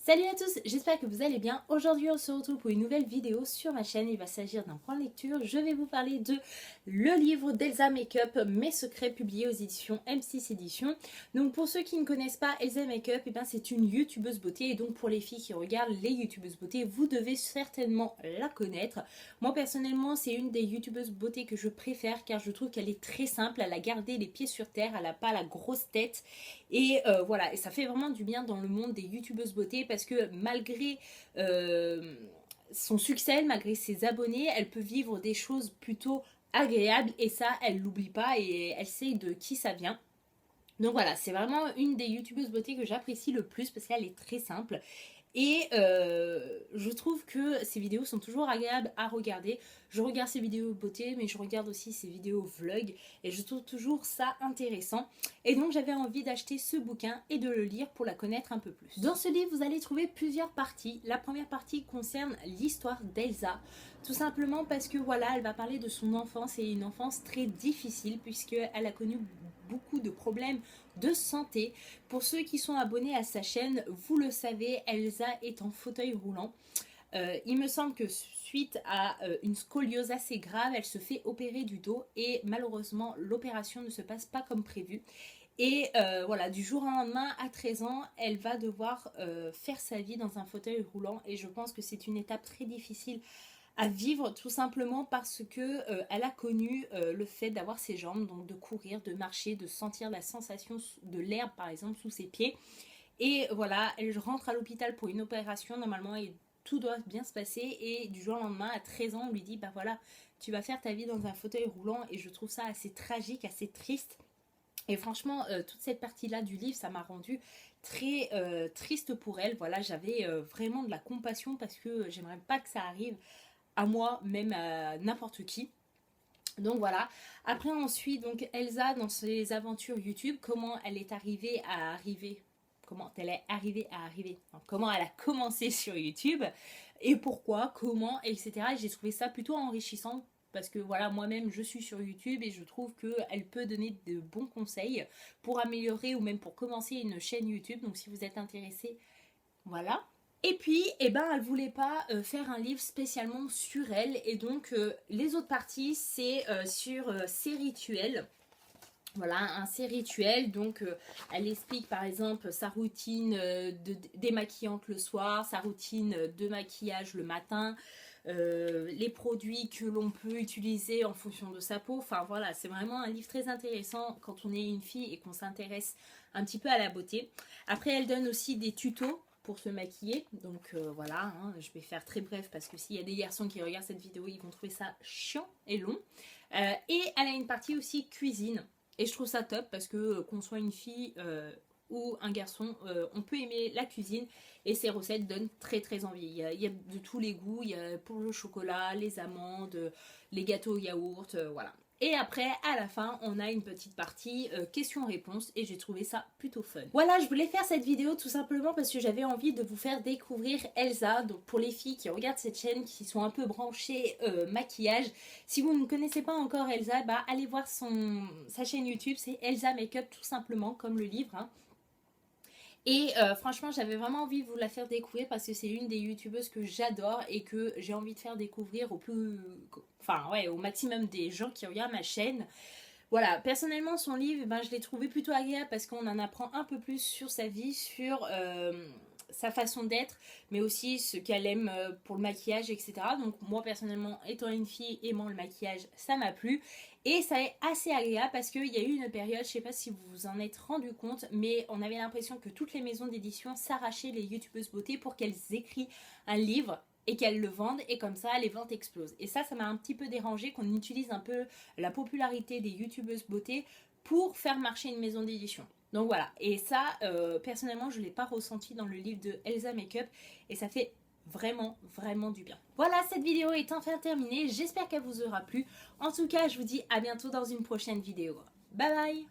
Salut à tous, j'espère que vous allez bien. Aujourd'hui on se retrouve pour une nouvelle vidéo sur ma chaîne. Il va s'agir d'un point de lecture. Je vais vous parler de le livre d'Elsa Makeup, Mes secrets, publié aux éditions M6 Éditions. Donc pour ceux qui ne connaissent pas Elsa Makeup, c'est une youtubeuse beauté. Et donc pour les filles qui regardent les youtubeuses beauté, vous devez certainement la connaître. Moi personnellement c'est une des youtubeuses beauté que je préfère car je trouve qu'elle est très simple. Elle a gardé les pieds sur terre, elle n'a pas la grosse tête. Et voilà, et ça fait vraiment du bien dans le monde des youtubeuses beauté parce que malgré son succès, malgré ses abonnés, elle peut vivre des choses plutôt agréables et ça, elle l'oublie pas et elle sait de qui ça vient. Donc voilà, c'est vraiment une des youtubeuses beauté que j'apprécie le plus parce qu'elle est très simple. Et je trouve que ces vidéos sont toujours agréables à regarder. Je regarde ses vidéos beauté, mais je regarde aussi ses vidéos vlog. Et je trouve toujours ça intéressant. Et donc j'avais envie d'acheter ce bouquin et de le lire pour la connaître un peu plus. Dans ce livre, vous allez trouver plusieurs parties. La première partie concerne l'histoire d'Elsa. Tout simplement parce que voilà, elle va parler de son enfance et une enfance très difficile puisqu'elle a connu beaucoup de problèmes de santé. Pour ceux qui sont abonnés à sa chaîne, vous le savez, Elsa est en fauteuil roulant. Il me semble que suite à une scoliose assez grave, elle se fait opérer du dos et malheureusement l'opération ne se passe pas comme prévu. Et voilà, du jour au lendemain, à 13 ans, elle va devoir faire sa vie dans un fauteuil roulant et je pense que c'est une étape très difficile à vivre tout simplement parce que elle a connu le fait d'avoir ses jambes, donc de courir, de marcher, de sentir la sensation de l'herbe par exemple sous ses pieds. Et voilà, elle rentre à l'hôpital pour une opération normalement et tout doit bien se passer et du jour au lendemain à 13 ans on lui dit bah voilà, tu vas faire ta vie dans un fauteuil roulant et je trouve ça assez tragique, assez triste. Et franchement, toute cette partie-là du livre, ça m'a rendu très triste pour elle. Voilà, j'avais vraiment de la compassion parce que j'aimerais pas que ça arrive à moi, même à n'importe qui. Donc voilà. Après on suit donc Elsa dans ses aventures YouTube, comment elle est arrivée à arriver. Comment elle est arrivée à arriver. Donc, comment elle a commencé sur YouTube et pourquoi, comment, etc. Et j'ai trouvé ça plutôt enrichissant parce que voilà, moi-même je suis sur YouTube et je trouve qu'elle peut donner de bons conseils pour améliorer ou même pour commencer une chaîne YouTube. Donc si vous êtes intéressé, voilà. Et puis, elle voulait pas faire un livre spécialement sur elle. Et donc, les autres parties, c'est sur ses rituels. Voilà, ses rituels. Donc, elle explique par exemple sa routine démaquillante le soir, sa routine de maquillage le matin, les produits que l'on peut utiliser en fonction de sa peau. Enfin voilà, c'est vraiment un livre très intéressant quand on est une fille et qu'on s'intéresse un petit peu à la beauté. Après, elle donne aussi des tutos pour se maquiller, donc voilà, je vais faire très bref parce que s'il y a des garçons qui regardent cette vidéo, ils vont trouver ça chiant et long. Et elle a une partie aussi cuisine, et je trouve ça top parce que qu'on soit une fille ou un garçon, on peut aimer la cuisine et ces recettes donnent très très envie. Il y a de tous les goûts, il y a pour le chocolat, les amandes, les gâteaux au yaourt, voilà. Et après, à la fin, on a une petite partie questions-réponses et j'ai trouvé ça plutôt fun. Voilà, je voulais faire cette vidéo tout simplement parce que j'avais envie de vous faire découvrir Elsa. Donc pour les filles qui regardent cette chaîne, qui sont un peu branchées maquillage, si vous ne connaissez pas encore Elsa, allez voir sa chaîne YouTube, c'est Elsa Makeup tout simplement, comme le livre. Et franchement, j'avais vraiment envie de vous la faire découvrir parce que c'est une des youtubeuses que j'adore et que j'ai envie de faire découvrir au maximum des gens qui regardent ma chaîne. Voilà, personnellement, son livre, je l'ai trouvé plutôt agréable parce qu'on en apprend un peu plus sur sa vie, sur sa façon d'être, mais aussi ce qu'elle aime pour le maquillage, etc. Donc moi, personnellement, étant une fille aimant le maquillage, ça m'a plu. Et ça est assez agréable parce qu'il y a eu une période, je sais pas si vous vous en êtes rendu compte, mais on avait l'impression que toutes les maisons d'édition s'arrachaient les youtubeuses beauté pour qu'elles écrivent un livre et qu'elles le vendent et comme ça les ventes explosent. Et ça m'a un petit peu dérangé qu'on utilise un peu la popularité des youtubeuses beauté pour faire marcher une maison d'édition. Donc voilà, et ça personnellement je ne l'ai pas ressenti dans le livre de Elsa Makeup et ça fait vraiment vraiment du bien. Voilà, cette vidéo est enfin terminée, j'espère qu'elle vous aura plu. En tout cas, je vous dis à bientôt dans une prochaine vidéo. Bye bye.